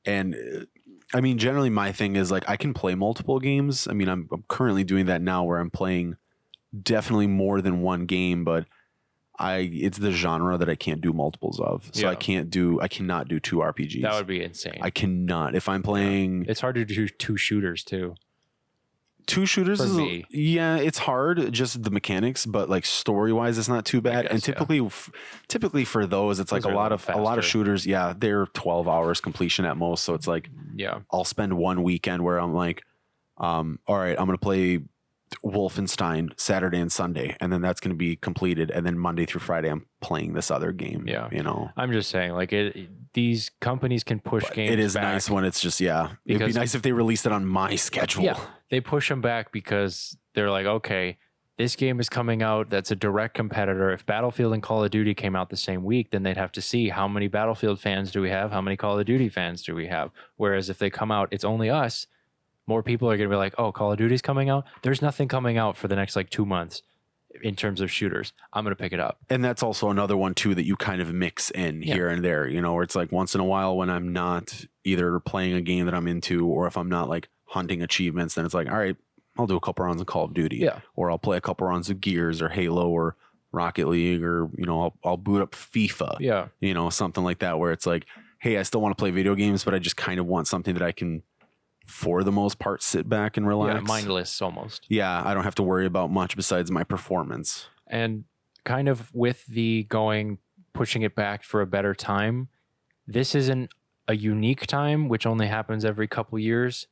And I mean, generally my thing is like, I can play multiple games. I mean, I'm currently doing that now, where I'm playing definitely more than one game, but it's the genre that I can't do multiples of. So I cannot do 2 RPGs. That would be insane. I cannot. If I'm playing, it's hard to do 2 shooters too. 2 shooters it's hard, just the mechanics, but like story wise it's not too bad. And typically for those, it's like a lot of shooters, they're 12 hours completion at most. So it's like, I'll spend one weekend where I'm like, all right, I'm gonna play Wolfenstein Saturday and Sunday, and then that's going to be completed, and then Monday through Friday I'm playing this other game. You know, I'm just saying, like, these companies can push games. It is back nice when it's just it'd be nice if they released it on my schedule. They push them back because they're like, okay, this game is coming out that's a direct competitor. If Battlefield and Call of Duty came out the same week, then they'd have to see how many Battlefield fans do we have, how many Call of Duty fans do we have. Whereas if they come out, it's only us, more people are going to be like, oh, Call of Duty's coming out? There's nothing coming out for the next like 2 months in terms of shooters. I'm going to pick it up. And that's also another one too that you kind of mix in here and there, you know, where it's like once in a while when I'm not either playing a game that I'm into, or if I'm not like hunting achievements, then it's like, all right, I'll do a couple rounds of Call of Duty, or I'll play a couple rounds of Gears or Halo or Rocket League, or, you know, I'll boot up FIFA, you know, something like that, where it's like, hey, I still want to play video games, but I just kind of want something that I can, for the most part, sit back and relax. Mindless almost. I don't have to worry about much besides my performance. And kind of with the pushing it back for a better time, this isn't a unique time, which only happens every couple years.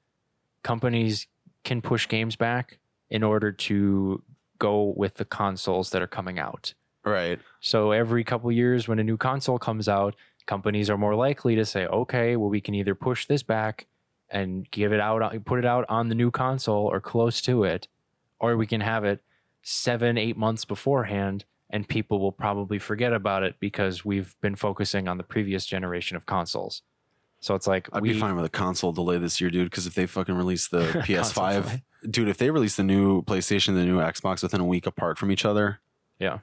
Companies can push games back in order to go with the consoles that are coming out. Right. So every couple years when a new console comes out, companies are more likely to say, okay, well, we can either push this back and give it out, put it out on the new console or close to it, or we can have it 7-8 months beforehand, and people will probably forget about it because we've been focusing on the previous generation of consoles. So it's like I'd be fine with a console delay this year, dude, because if they fucking release the PS5, dude, if they release the new PlayStation, the new Xbox within a week apart from each other, yeah,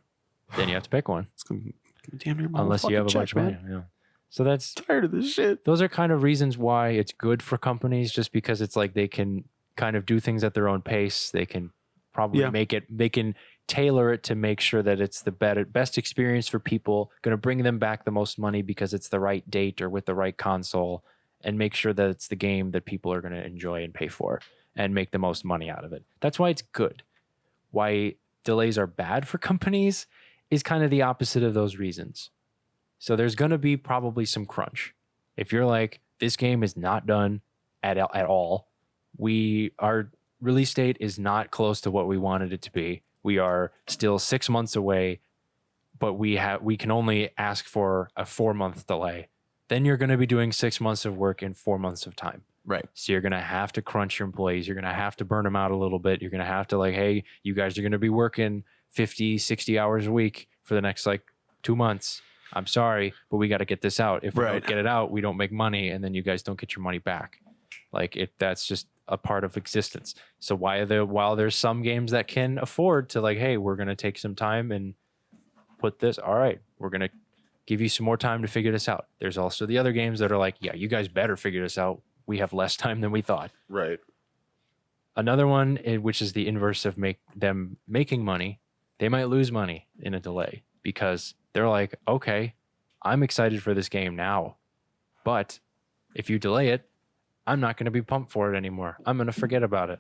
then you have to pick one. it's gonna be damn near my unless you have a bunch of money. Yeah. So that's tired of this shit. Those are kind of reasons why it's good for companies, just because it's like they can kind of do things at their own pace. They can probably they can tailor it to make sure that it's the best experience for people, going to bring them back the most money because it's the right date or with the right console, and make sure that it's the game that people are going to enjoy and pay for and make the most money out of it. That's why it's good. Why delays are bad for companies is kind of the opposite of those reasons. So there's going to be probably some crunch. If you're like, this game is not done at all, our release date is not close to what we wanted it to be. We are still 6 months away, but we can only ask for a 4-month delay. Then you're going to be doing 6 months of work in 4 months of time. Right. So you're going to have to crunch your employees. You're going to have to burn them out a little bit. You're going to have to like, hey, you guys are going to be working 50, 60 hours a week for the next like 2 months. I'm sorry, but we got to get this out. If we don't get it out, we don't make money, and then you guys don't get your money back. Like that's just a part of existence. So while there's some games that can afford to like, hey, we're going to take some time and put this, all right, we're going to give you some more time to figure this out. There's also the other games that are like, yeah, you guys better figure this out. We have less time than we thought. Right. Another one, which is the inverse of them making money, they might lose money in a delay because they're like, okay, I'm excited for this game now, but if you delay it, I'm not going to be pumped for it anymore. I'm going to forget about it.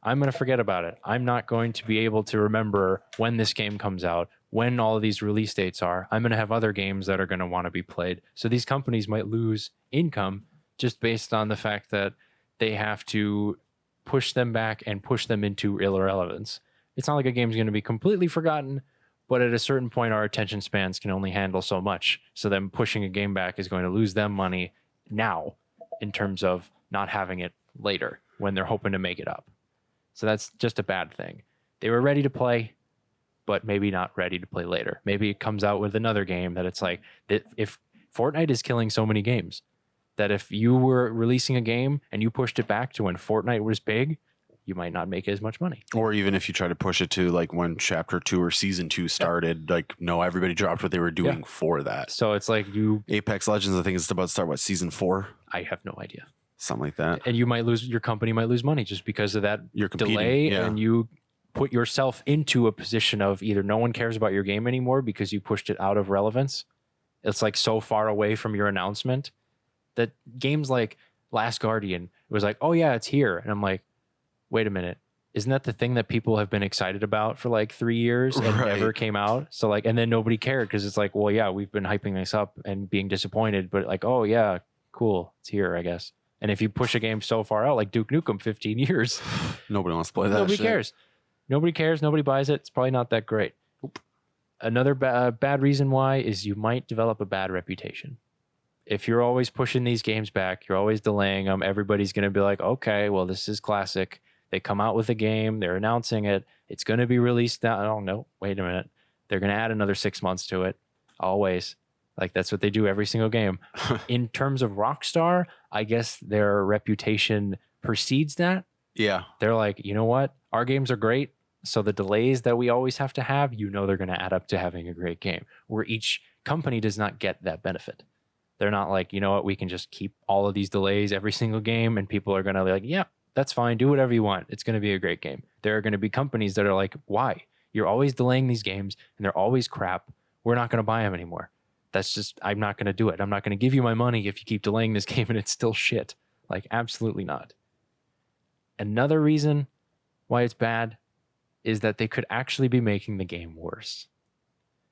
I'm not going to be able to remember when this game comes out, when all of these release dates are. I'm going to have other games that are going to want to be played. So these companies might lose income just based on the fact that they have to push them back and push them into irrelevance. It's not like a game's going to be completely forgotten, but at a certain point, our attention spans can only handle so much. So them pushing a game back is going to lose them money now in terms of not having it later when they're hoping to make it up. So that's just a bad thing. They were ready to play, but maybe not ready to play later. Maybe it comes out with another game that it's like, if Fortnite is killing so many games, that if you were releasing a game and you pushed it back to when Fortnite was big, you might not make as much money. Or even if you try to push it to like when chapter 2 or season 2 started, like no, everybody dropped what they were doing for that. So it's like Apex Legends, I think it's about to start season 4. I have no idea. Something like that. And your company might lose money just because of that delay, yeah. And you put yourself into a position of either no one cares about your game anymore because you pushed it out of relevance. It's like so far away from your announcement that games like Last Guardian, it was like, oh yeah, it's here. And I'm like, wait a minute. Isn't that the thing that people have been excited about for like 3 years and never came out? So like, and then nobody cared because it's like, well, yeah, we've been hyping this up and being disappointed, but like, oh yeah, cool, it's here, I guess. And if you push a game so far out, like Duke Nukem, 15 years, nobody wants to play that. Nobody cares. Nobody cares. Nobody buys it. It's probably not that great. Another bad reason why is you might develop a bad reputation. If you're always pushing these games back, you're always delaying them, everybody's going to be like, okay, well, this is classic. They come out with a game, they're announcing it, it's going to be released now. I don't know. Wait a minute. They're going to add another 6 months to it. Always. Like, that's what they do every single game. In terms of Rockstar, I guess their reputation precedes that. Yeah. They're like, you know what? Our games are great. So the delays that we always have to have, they're going to add up to having a great game. Where each company does not get that benefit. They're not like, you know what? We can just keep all of these delays every single game, and people are going to be like, yeah, that's fine. Do whatever you want. It's going to be a great game. There are going to be companies that are like, why? You're always delaying these games, and they're always crap. We're not going to buy them anymore. That's just, I'm not going to do it. I'm not going to give you my money if you keep delaying this game and it's still shit. Like, absolutely not. Another reason why it's bad is that they could actually be making the game worse.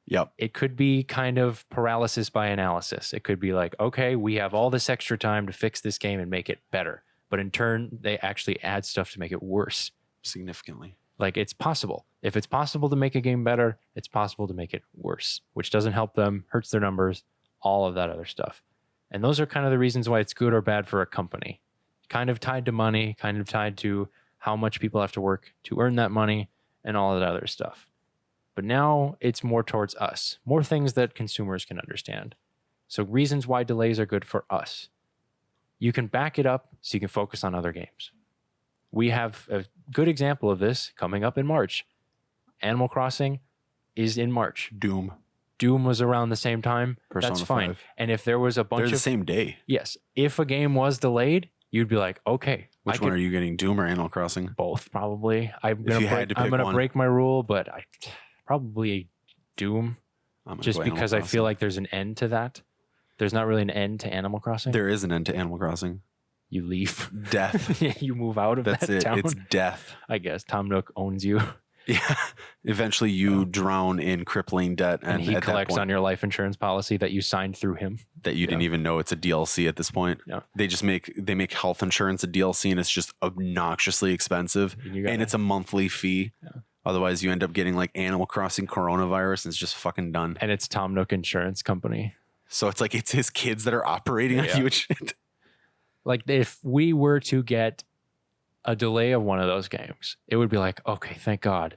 Yep. It could be kind of paralysis by analysis. It could be like, okay, we have all this extra time to fix this game and make it better. but in turn, they actually add stuff to make it worse. Significantly. Like, it's possible. If it's possible to make a game better, it's possible to make it worse, which doesn't help them, hurts their numbers, all of that other stuff. And those are kind of the reasons why it's good or bad for a company. Kind of tied to money, kind of tied to how much people have to work to earn that money and all of that other stuff. But now it's more towards us, more things that consumers can understand. So reasons why delays are good for us. You can back it up so you can focus on other games. We have a good example of this coming up in March. Animal Crossing is in March. Doom was around the same time. Persona That's fine. 5. And if there was a bunch They're of... the same day. Yes. If a game was delayed, you'd be like, okay. Which one are you getting, Doom or Animal Crossing? Both, probably. I'm If you going had to pick to one. break my rule, but probably Doom. I'm gonna Just go Animal because I feel Crossing. like there's an end to that. There's not really an end to Animal Crossing. There is an end to Animal Crossing. You leave. Death. You move out of That's that it. town. It's death. I guess Tom Nook owns you. Yeah. Eventually you drown in crippling debt. And he at that collects point, on your life insurance policy that you signed through him. that you didn't even know it's a DLC at this point. Yeah. They make health insurance a DLC and it's just obnoxiously expensive. And it's a monthly fee. Yeah. Otherwise you end up getting like Animal Crossing coronavirus and it's just fucking done. And it's Tom Nook Insurance Company. So it's like it's his kids that are operating on Yeah. you and shit. Like, if we were to get a delay of one of those games, it would be like, okay, thank God.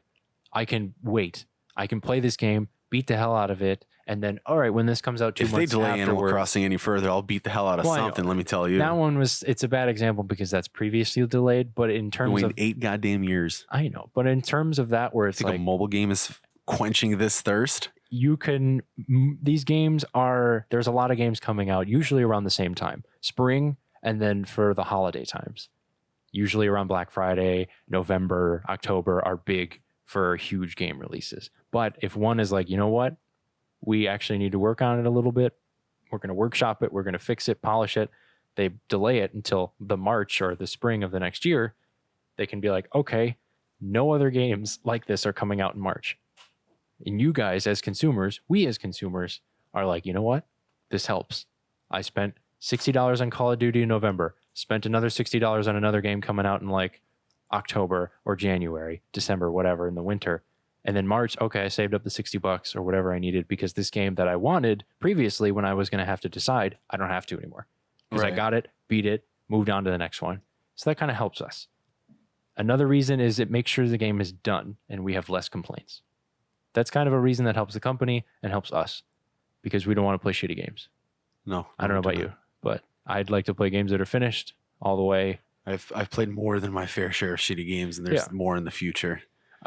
I can wait. I can play this game, beat the hell out of it, and then, all right, when this comes out 2 If they months delay Animal afterwards... Crossing any further, I'll beat the hell out of Well, I know. something, let me tell you. That one it's a bad example because that's previously delayed, but in terms Going of... 8 goddamn years. I know, but in terms of that, where I it's think like... a mobile game is quenching this thirst. You can... These games are... There's a lot of games coming out, usually around the same time. Spring, and then for the holiday times. Usually around Black Friday, November, October are big for huge game releases. But if one is like, you know what? We actually need to work on it a little bit. We're going to workshop it. We're going to fix it, polish it. They delay it until the March or the spring of the next year. They can be like, okay, no other games like this are coming out in March. And you guys as consumers, we as consumers are like, you know what? This helps. I spent $60 on Call of Duty in November, spent another $60 on another game coming out in like October or January, December, whatever, in the winter. And then March, okay, I saved up the $60 or whatever I needed because this game that I wanted previously when I was going to have to decide, I don't have to anymore. Because I Right. got it, beat it, moved on to the next one. So that kind of helps us. Another reason is it makes sure the game is done and we have less complaints. That's kind of a reason that helps the company and helps us because we don't want to play shitty games. No. I don't know about you, but I'd like to play games that are finished all the way. I've played more than my fair share of shitty games, and there's Yeah. more in the future.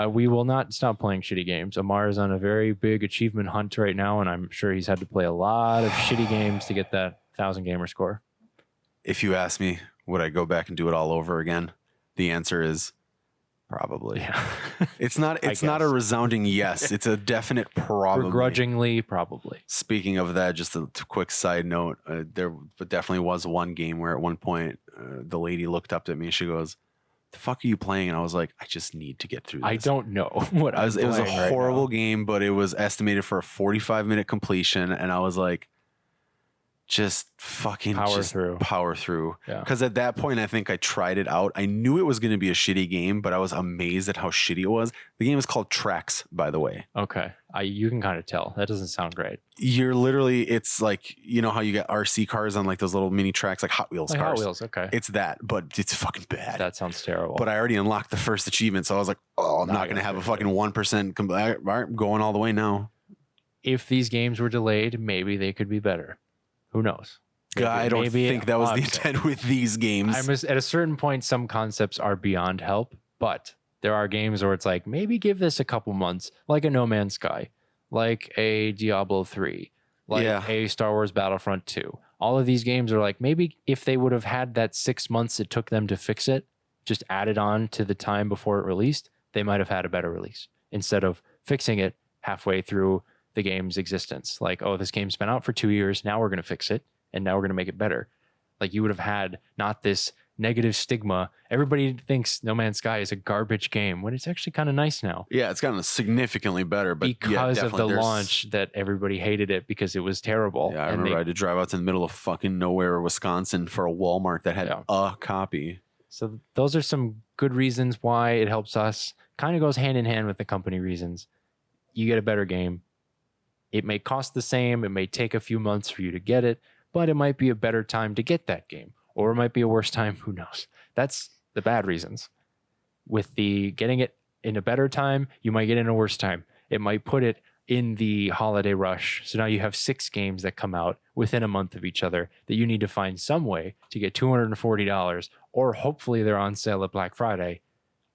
We will not stop playing shitty games. Amar is on a very big achievement hunt right now, and I'm sure he's had to play a lot of shitty games to get that 1,000 gamer score. If you ask me, would I go back and do it all over again? The answer is probably. Yeah. It's not a guess. resounding yes. It's a definite probably. Begrudgingly, probably. Speaking of that, just a quick side note, there definitely was one game where at one point the lady looked up at me and she goes, "The fuck are you playing?" And I was like, "I just need to get through this." I don't know what It was a playing right horrible now. game, but it was estimated for a 45-minute completion, and I was like, just fucking Power through. power through. Yeah. Because at that point, I think I tried it out. I knew it was going to be a shitty game, but I was amazed at how shitty it was. The game is called Tracks, by the way. Okay. You can kind of tell. That doesn't sound great. You're literally, it's like, you know how you get RC cars on like those little mini tracks, like Hot Wheels Like cars. Hot Wheels, okay. It's that, but it's fucking bad. That sounds terrible. But I already unlocked the first achievement, so I was like, oh, I'm not going to have a fucking 1%. All right, going all the way now. If these games were delayed, maybe they could be better. Who knows? I don't Maybe think that was the upset. intent with these games. At a certain point, some concepts are beyond help, but there are games where it's like, maybe give this a couple months, like a No Man's Sky, like a Diablo 3, like Yeah. a Star Wars Battlefront 2. All of these games are like, maybe if they would have had that 6 months it took them to fix it, just added on to the time before it released, they might have had a better release instead of fixing it halfway through the game's existence. Like, oh, this game's been out for 2 years. Now we're going to fix it. And now we're going to make it better. Like, you would have had not this negative stigma. Everybody thinks No Man's Sky is a garbage game when it's actually kind of nice now. Yeah, it's gotten significantly better, but because of the launch that everybody hated it because it was terrible. Yeah, I remember I had to drive out to the middle of fucking nowhere, Wisconsin for a Walmart that had a copy. So those are some good reasons why it helps us. Kind of goes hand in hand with the company reasons. You get a better game. It may cost the same. It may take a few months for you to get it, but it might be a better time to get that game. Or it might be a worse time. Who knows? That's the bad reasons. With the getting it in a better time, you might get it in a worse time. It might put it in the holiday rush. So now you have 6 games that come out within a month of each other that you need to find some way to get $240, or hopefully they're on sale at Black Friday,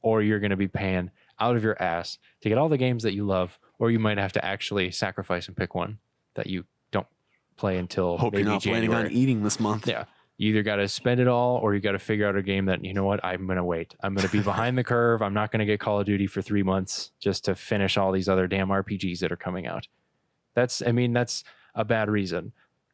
or you're going to be paying out of your ass to get all the games that you love, or you might have to actually sacrifice and pick one that you don't play until Hope maybe you're not January. planning on eating this month. Yeah. You either got to spend it all, or you got to figure out a game that, you know what, I'm going to wait. I'm going to be behind the curve. I'm not going to get Call of Duty for 3 months just to finish all these other damn RPGs that are coming out. That's a bad reason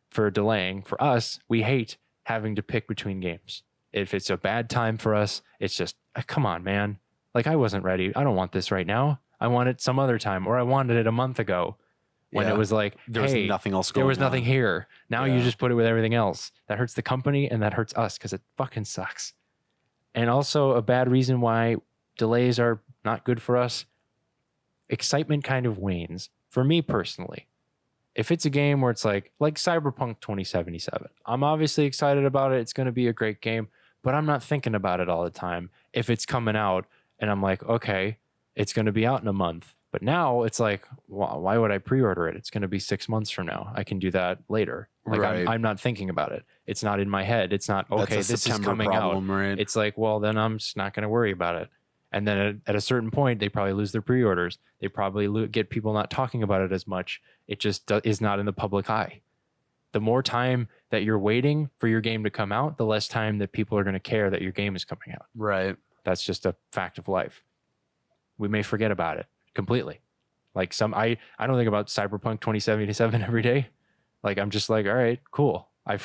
for delaying. For us, we hate having to pick between games. If it's a bad time for us, it's just, come on, man. Like, I wasn't ready. I don't want this right now. I want it some other time, or I wanted it a month ago. When it was like, there was nothing else going on. There was nothing here. Now you just put it with everything else. That hurts the company and that hurts us because it fucking sucks. And also a bad reason why delays are not good for us. Excitement kind of wanes. For me personally, if it's a game where it's like Cyberpunk 2077, I'm obviously excited about it. It's going to be a great game, but I'm not thinking about it all the time. If it's coming out and I'm like, okay, it's going to be out in a month. But now it's like, why would I pre-order it? It's going to be 6 months from now. I can do that later. Like, right. I'm not thinking about it. It's not in my head. It's not, okay, this is coming out. Right? It's like, well, then I'm just not going to worry about it. And then at a certain point, they probably lose their pre-orders. They probably get people not talking about it as much. It just is not in the public eye. The more time that you're waiting for your game to come out, the less time that people are going to care that your game is coming out. Right. That's just a fact of life. We may forget about it completely. Like I don't think about Cyberpunk 2077 every day. Like, I'm just like, all right, cool. I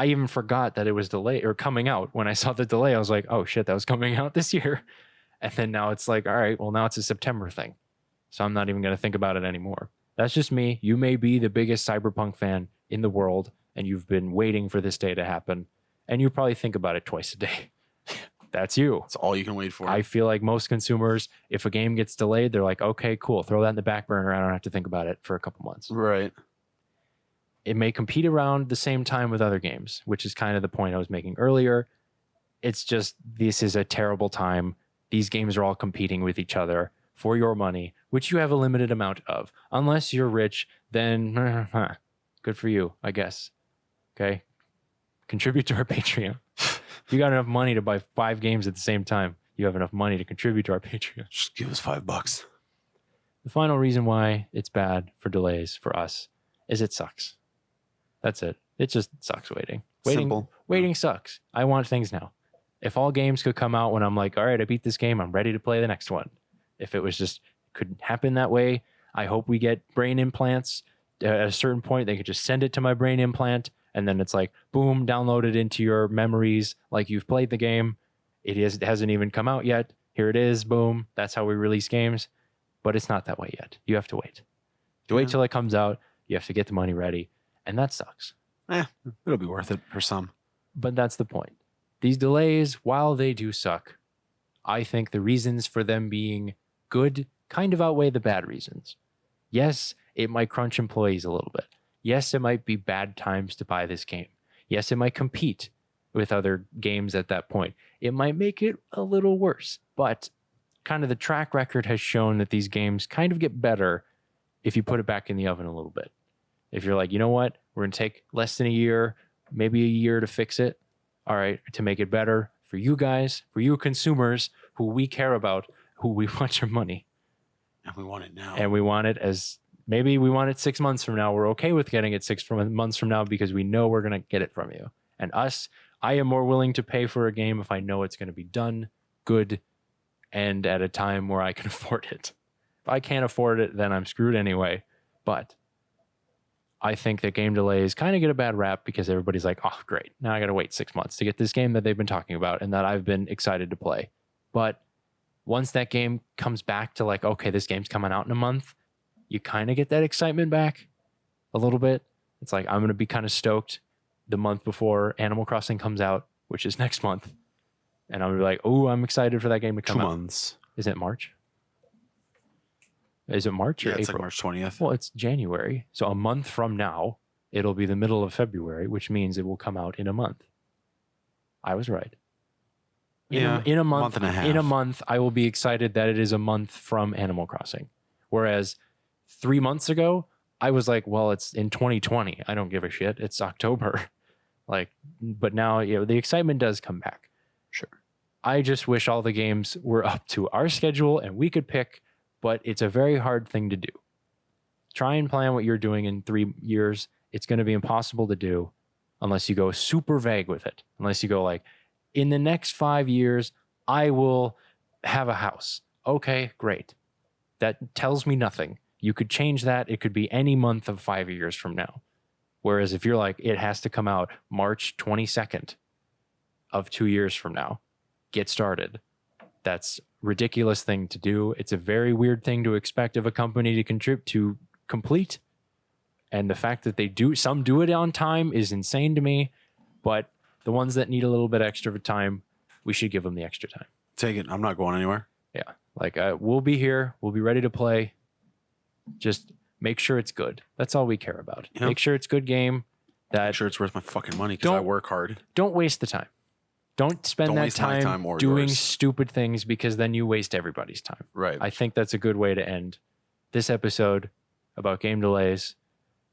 even forgot that it was delayed or coming out. When I saw the delay, I was like, oh shit, that was coming out this year. And then now it's like, all right, well, now it's a September thing. So I'm not even going to think about it anymore. That's just me. You may be the biggest Cyberpunk fan in the world, and you've been waiting for this day to happen. And you probably think about it twice a day. That's you. That's all you can wait for. I feel like most consumers, if a game gets delayed, they're like, okay, cool. Throw that in the back burner. I don't have to think about it for a couple months. Right. It may compete around the same time with other games, which is kind of the point I was making earlier. It's just, this is a terrible time. These games are all competing with each other for your money, which you have a limited amount of. Unless you're rich, then good for you, I guess. Okay. Contribute to our Patreon. If you got enough money to buy 5 games at the same time, you have enough money to contribute to our Patreon. Just give us $5. The final reason why it's bad for delays for us is it sucks. That's it. It just sucks waiting. Simple. Waiting sucks. I want things now. If all games could come out when I'm like, all right, I beat this game, I'm ready to play the next one. If it was just, could happen that way, I hope we get brain implants. At a certain point, they could just send it to my brain implant. And then it's like, boom, download it into your memories like you've played the game. It hasn't even come out yet. Here it is, boom. That's how we release games. But it's not that way yet. You have to wait. To wait till it comes out. You have to get the money ready. And that sucks. It'll be worth it for some. But that's the point. These delays, while they do suck, I think the reasons for them being good kind of outweigh the bad reasons. Yes, it might crunch employees a little bit. Yes, it might be bad times to buy this game. Yes, it might compete with other games at that point. It might make it a little worse, but kind of the track record has shown that these games kind of get better if you put it back in the oven a little bit. If you're like, you know what, we're going to take less than a year, maybe a year to fix it. All right, to make it better for you guys, for you consumers who we care about, who we want your money. And we want it now. And we want it as... Maybe we want it 6 months from now. We're okay with getting it 6 months from now because we know we're going to get it from you. And us, I am more willing to pay for a game if I know it's going to be done, good, and at a time where I can afford it. If I can't afford it, then I'm screwed anyway. But I think that game delays kind of get a bad rap because everybody's like, oh, great. Now I got to wait 6 months to get this game that they've been talking about and that I've been excited to play. But once that game comes back to like, okay, this game's coming out in a month, you kind of get that excitement back a little bit. It's like, I'm going to be kind of stoked the month before Animal Crossing comes out, which is next month. And I'm going to be like, oh, I'm excited for that game to come 2 out. months. Is it March? Is it March or Yeah, it's April? like March 20th. Well, it's January. So a month from now, it'll be the middle of February, which means it will come out in a month. I was right. In a month and a half. In a month, I will be excited that it is a month from Animal Crossing. Whereas 3 months ago, I was like, well, it's in 2020. I don't give a shit. It's October. Like, but now, the excitement does come back. Sure. I just wish all the games were up to our schedule and we could pick, but it's a very hard thing to do. Try and plan what you're doing in 3 years. It's going to be impossible to do unless you go super vague with it. Unless you go like, in the next 5 years, I will have a house. Okay, great. That tells me nothing. You could change that. It could be any month of 5 years from now. Whereas if you're like, it has to come out March 22nd of 2 years from now, get started. That's ridiculous thing to do. It's a very weird thing to expect of a company to contribute to complete. And the fact that some do it on time is insane to me. But the ones that need a little bit extra time, we should give them the extra time. Take it. I'm not going anywhere. Yeah. Like we'll be here. We'll be ready to play. Just make sure it's good. That's all we care about. Yep. Make sure it's good game. Make sure it's worth my fucking money because I work hard. Don't waste the time. Don't spend that time doing stupid things because then you waste everybody's time. Right. I think that's a good way to end this episode about game delays,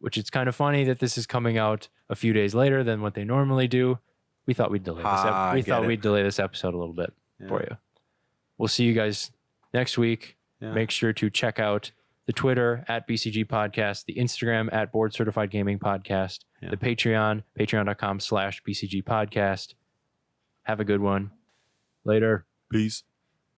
which it's kind of funny that this is coming out a few days later than what they normally do. We thought we'd delay we'd delay this episode a little bit for you. We'll see you guys next week. Yeah. Make sure to check out the Twitter at BCG Podcast, the Instagram at Board Certified Gaming Podcast, the Patreon, patreon.com/BCG Podcast. Have a good one. Later. Peace.